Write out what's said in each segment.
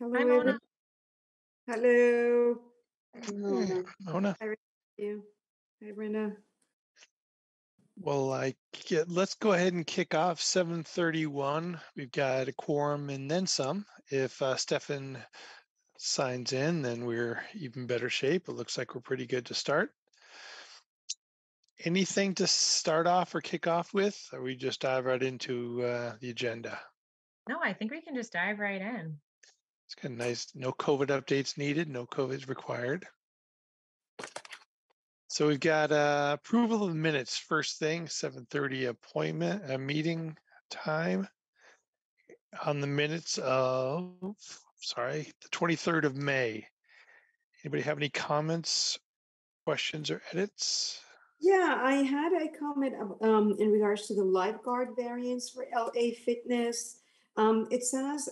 Hello, Hi, everyone. Mona. Hello. Mona. Mona. Hi, you. Hi, Brenda. Well, let's go ahead and kick off 7:31. We've got a quorum and then some. If Stefan signs in, then we're even better shape. It looks like we're pretty good to start. Anything to start off or kick off with, or we just dive right into the agenda? No, I think we can just dive right in. It's kind of nice. No COVID updates needed. No COVID required. So we've got approval of the minutes. First thing, 7:30 appointment, a meeting time on the minutes of, the 23rd of May. Anybody have any comments, questions, or edits? Yeah, I had a comment in regards to the lifeguard variance for LA Fitness. It says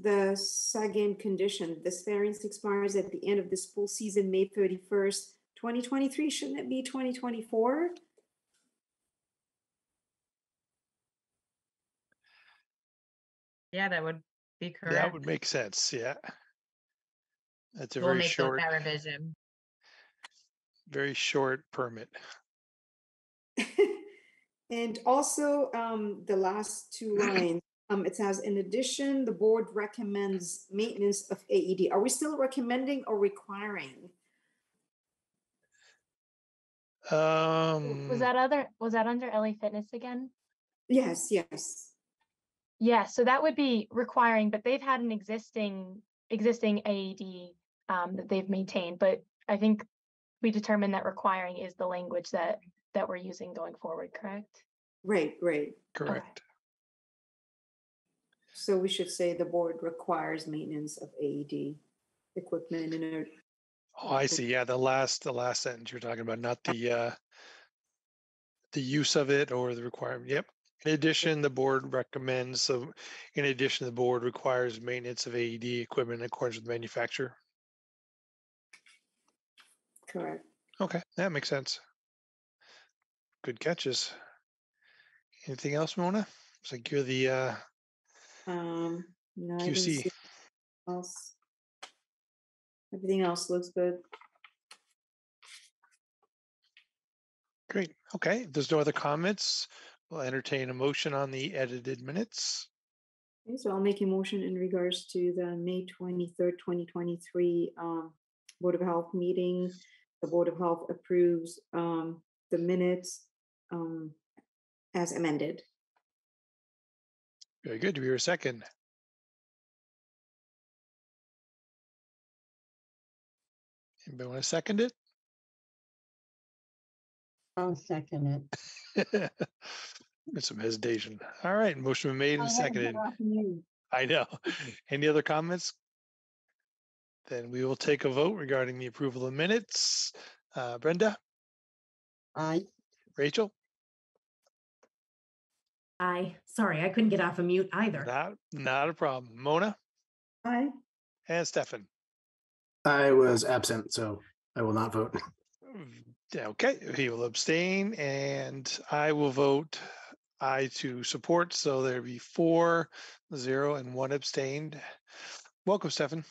the second condition, this variance expires at the end of this pool season, May 31st, 2023. Shouldn't it be 2024? Yeah, that would be correct. That would make sense. Yeah. That's a We'll very make short, that revision. very short permit. And also the last two lines, it says, in addition, the board recommends maintenance of AED. Are we still recommending or requiring? Was that under LA Fitness again? Yes, yes. Yeah, so that would be requiring, but they've had an existing AED that they've maintained. But I think we determined that requiring is the language that we're using going forward, correct? Right, right. Correct. Okay. So we should say the board requires maintenance of AED equipment in a. Oh, I see. Yeah, the last sentence you're talking about, not the use of it or the requirement. Yep. In addition, the board recommends. So, in addition, the board requires maintenance of AED equipment in accordance with manufacturer. Correct. Okay, that makes sense. Good catches. Anything else, Mona? It's like you're the No, I didn't QC. see else. Everything else looks good. Great. Okay. If there's no other comments, we'll entertain a motion on the edited minutes. Okay, so I'll make a motion in regards to the May 23rd, 2023 Board of Health meeting. The Board of Health approves the minutes as amended. Very good. Do we hear a second? Anybody want to second it? I'll second it. There's some hesitation. All right. Motion been made and seconded. I know. Any other comments? Then we will take a vote regarding the approval of minutes. Brenda? Aye. Rachel? Aye. Sorry, I couldn't get off of mute either. Not a problem. Mona? Aye. And Stefan? I was absent, so I will not vote. Okay, he will abstain, and I will vote aye to support. So there'll be 4-0 and 1 abstained. Welcome, Stefan.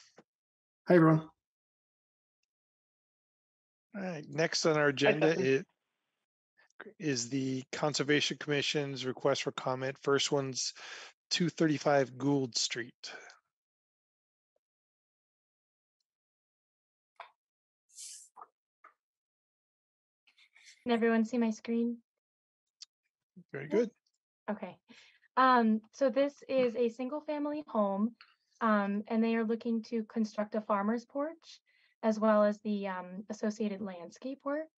Hi, everyone. All right, next on our agenda is the Conservation Commission's request for comment. First one's 235 Gould Street. Can everyone see my screen? Very good. Okay. So this is a single family home, and they are looking to construct a farmer's porch as well as the associated landscape work.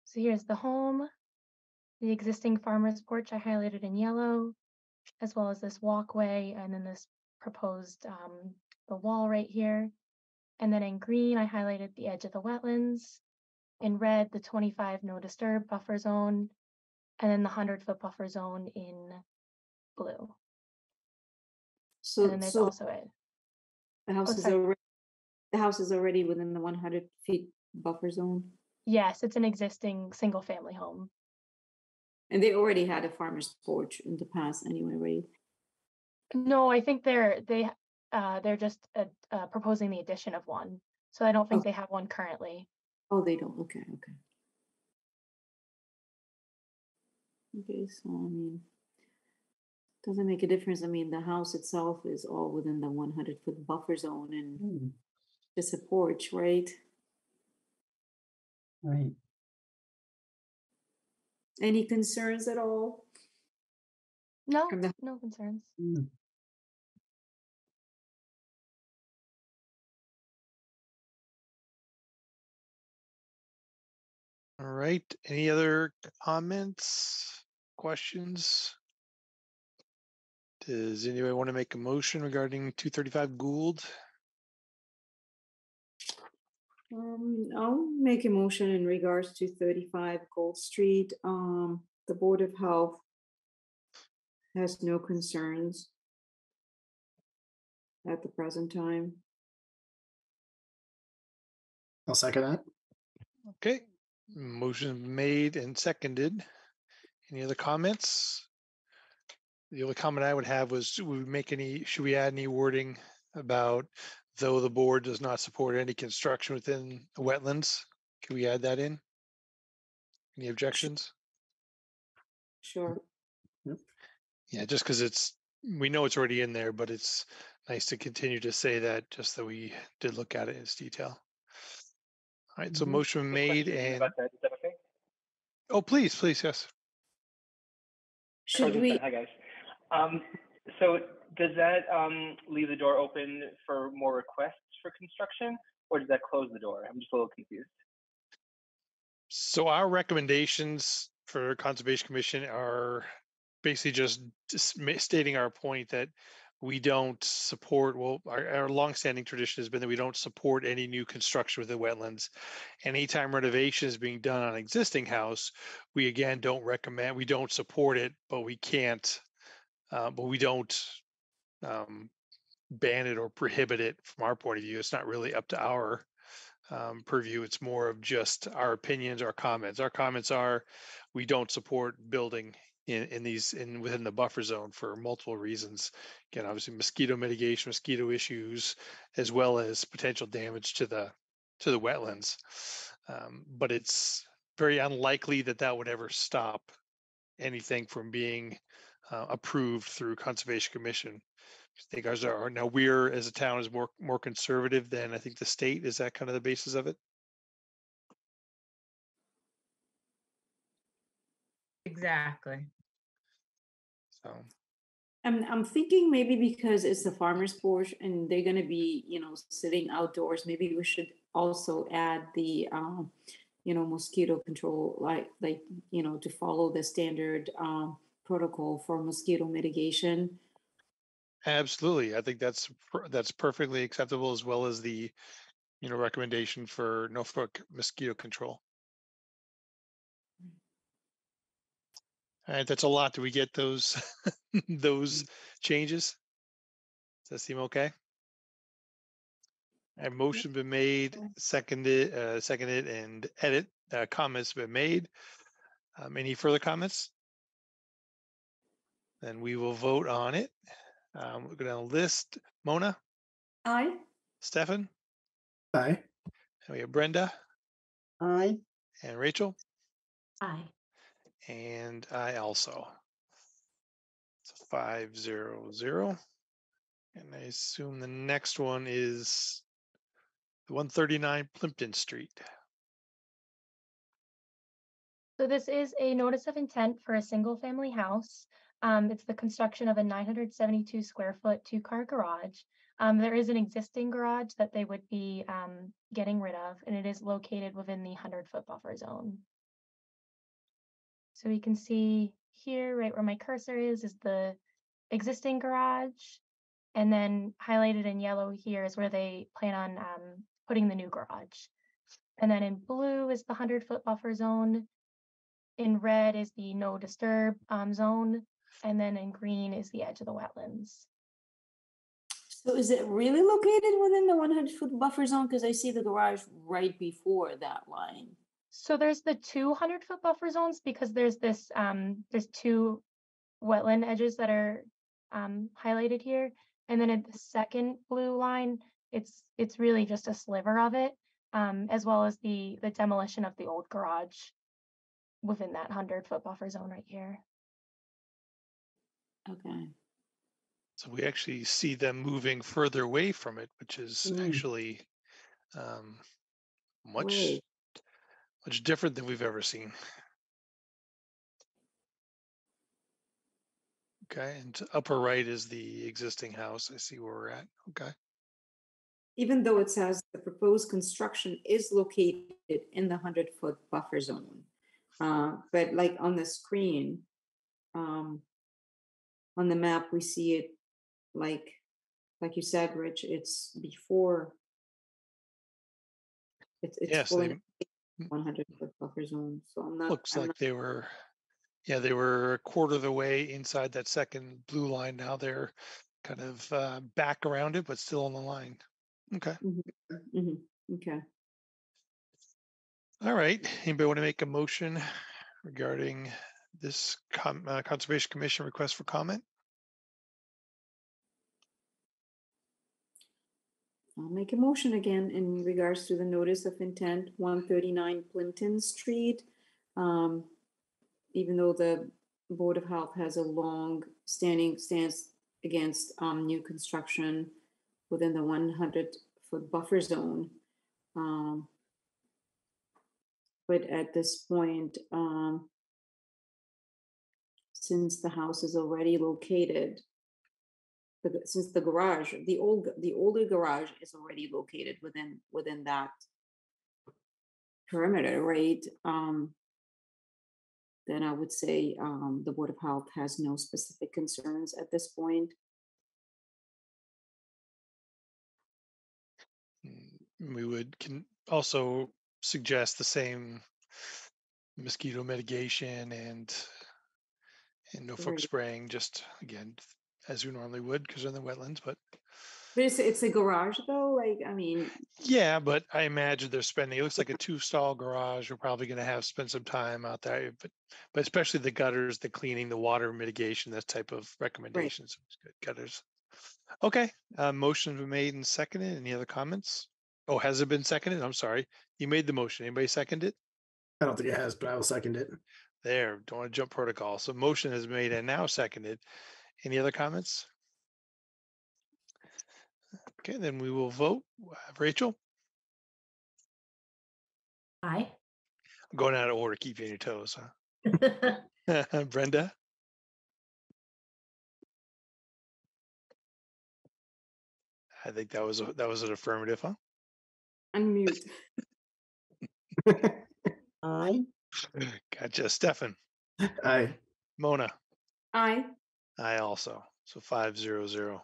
So here's the home, the existing farmer's porch I highlighted in yellow, as well as this walkway, and then this proposed the wall right here. And then in green, I highlighted the edge of the wetlands. In red, the 25 no disturb buffer zone, and then the 100-foot buffer zone in blue. So, And then there's also it. the house is already within the 100 feet buffer zone. Yes, it's an existing single family home. And they already had a farmer's porch in the past anyway, right? No, I think they're just proposing the addition of one. So I don't think Oh. they have one currently. Oh, they don't. Okay, okay. Okay, so I mean, doesn't make a difference. I mean, the house itself is all within the 100-foot buffer zone and Hmm, just a porch, right? right. Any concerns at all? No, From the- no concerns. Hmm. All right, any other comments, questions? Does anybody want to make a motion regarding 235 Gould? I'll make a motion in regards to 35 Gold Street. The Board of Health has no concerns at the present time. I'll second that. Okay, motion made and seconded. Any other comments? The only comment I would have was, should we add any wording about though the board does not support any construction within the wetlands? Can we add that in? Any objections? Sure. Yeah, just because we know it's already in there, but it's nice to continue to say that, just that we did look at it in its detail. All right, so Mhm. motion made Question and, about that. Is that okay? oh, please, yes. Should Carlos, we? Hi, guys. So does that leave the door open for more requests for construction, or does that close the door? I'm just a little confused. So our recommendations for Conservation Commission are basically just stating our point that we don't support, well, our longstanding tradition has been that we don't support any new construction within wetlands. Anytime renovation is being done on an existing house, we again don't recommend, we don't support it, but we can't, but we don't ban it or prohibit it from our point of view. It's not really up to our purview. It's more of just our opinions, our comments. Our comments are, we don't support building within the buffer zone for multiple reasons. Again, obviously mosquito mitigation, mosquito issues, as well as potential damage to the wetlands. But it's very unlikely that that would ever stop anything from being approved through Conservation Commission. I think ours are now, we're as a town is more conservative than I think the state. Is that kind of the basis of it? Exactly. So I'm thinking maybe because it's a farmer's porch and they're gonna be, sitting outdoors, maybe we should also add the, mosquito control, like, to follow the standard, protocol for mosquito mitigation. absolutely, I think that's perfectly acceptable, as well as the recommendation for Norfolk mosquito control. All right, that's a lot. Do we get those those changes? Does that seem okay? A motion been made, seconded, and comments been made. Any further comments? Then we will vote on it. We're going to list Mona, Aye. Stefan, Aye. and we have Brenda Aye. and Rachel, Aye. and I also. So 5-0-0. And I assume the next one is the 139 Plimpton Street. So this is a notice of intent for a single family house. It's the construction of a 972 square foot 2-car garage. There is an existing garage that they would be getting rid of, and it is located within the 100-foot buffer zone. So we can see here, right where my cursor is the existing garage. And then highlighted in yellow here is where they plan on putting the new garage. And then in blue is the 100-foot buffer zone. In red is the no disturb zone. And then in green is the edge of the wetlands. So is it really located within the 100-foot buffer zone? Because I see the garage right before that line. So there's the 200-foot buffer zones because there's this there's two wetland edges that are highlighted here. And then at the second blue line, it's really just a sliver of it, as well as the demolition of the old garage within that 100-foot buffer zone right here. Okay. So we actually see them moving further away from it, which is Mm. actually much Wait. much different than we've ever seen. Okay, and to upper right is the existing house. I see where we're at. Okay. Even though it says the proposed construction is located in the 100-foot buffer zone. But like on the screen, on the map, we see it like you said, Rich, it's before. It's Yes, full they 100-foot buffer zone. So I'm not. looks I'm like not- they were, yeah, they were a quarter of the way inside that second blue line. Now they're kind of back around it, but still on the line. Okay. Mhm. Okay. All right. Anybody want to make a motion regarding this Conservation Commission request for comment? I'll make a motion again in regards to the notice of intent, 139 Plimpton Street. Even though the Board of Health has a long standing stance against new construction within the 100-foot buffer zone. But at this point, since the house is already located, since the garage, the older garage is already located within that perimeter, right? Then I would say the Board of Health has no specific concerns at this point. We would can also suggest the same mosquito mitigation and no-folk Right. spraying, just again, as you normally would because they're in the wetlands, but it's a garage though, like, I mean, yeah, but I imagine they're spending, it looks like a 2-stall garage. We're probably going to spend some time out there, but especially the gutters, the cleaning, the water mitigation, that type of recommendations. Good gutters. Okay. Motion's been made and seconded. Any other comments? Oh, has it been seconded? I'm sorry. You made the motion. Anybody second it? I don't think it has, but I will second it. There. Don't want to jump protocol. So motion is made and now seconded. Any other comments? Okay, then we will vote. Rachel? Aye. I'm going out of order. Keep you on your toes, huh? Brenda? I think that was an affirmative, huh? unmute. Aye. Gotcha. Stefan? Aye. Mona? Aye. I also. So 5-0-0.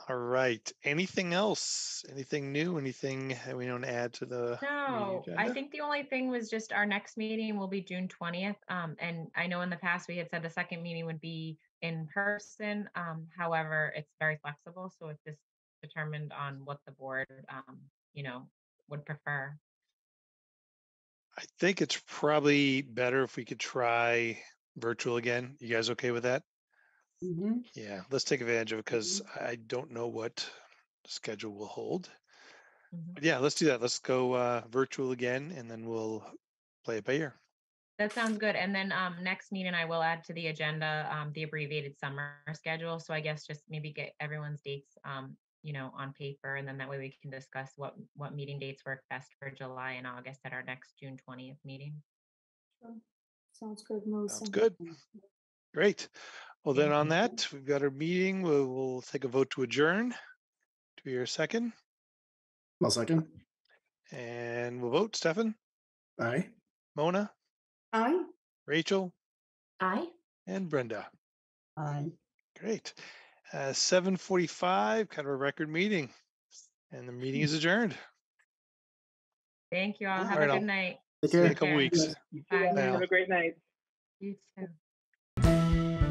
All right. Anything else? Anything new? Anything that we want to add to the No, meeting I agenda? think the only thing was just our next meeting will be June 20th. And I know in the past we had said the second meeting would be in person. However, it's very flexible. So it's just determined on what the board, would prefer. I think it's probably better if we could try virtual again. You guys okay with that? Mhm. Yeah, let's take advantage of it because I don't know what the schedule will hold. Mhm. But yeah, let's do that. Let's go virtual again and then we'll play it by ear. That sounds good. And then next meeting, I will add to the agenda the abbreviated summer schedule. So I guess just maybe get everyone's dates, on paper, and then that way we can discuss what meeting dates work best for July and August at our next June 20th meeting. Sounds good, Melissa. Sounds good. Great. Well, then Thank on you. that, we've got our meeting. We'll take a vote to adjourn. Do we hear a second? I'll second. And we'll vote. Stefan? Aye. Mona? Aye. Rachel? Aye. And Brenda. Aye. Great. 7:45, kind of a record meeting. And the meeting is adjourned. Thank you all. All Have right, a I'll good night. Take see you in care. a couple care. weeks. Bye. Now. Have a great night. You too.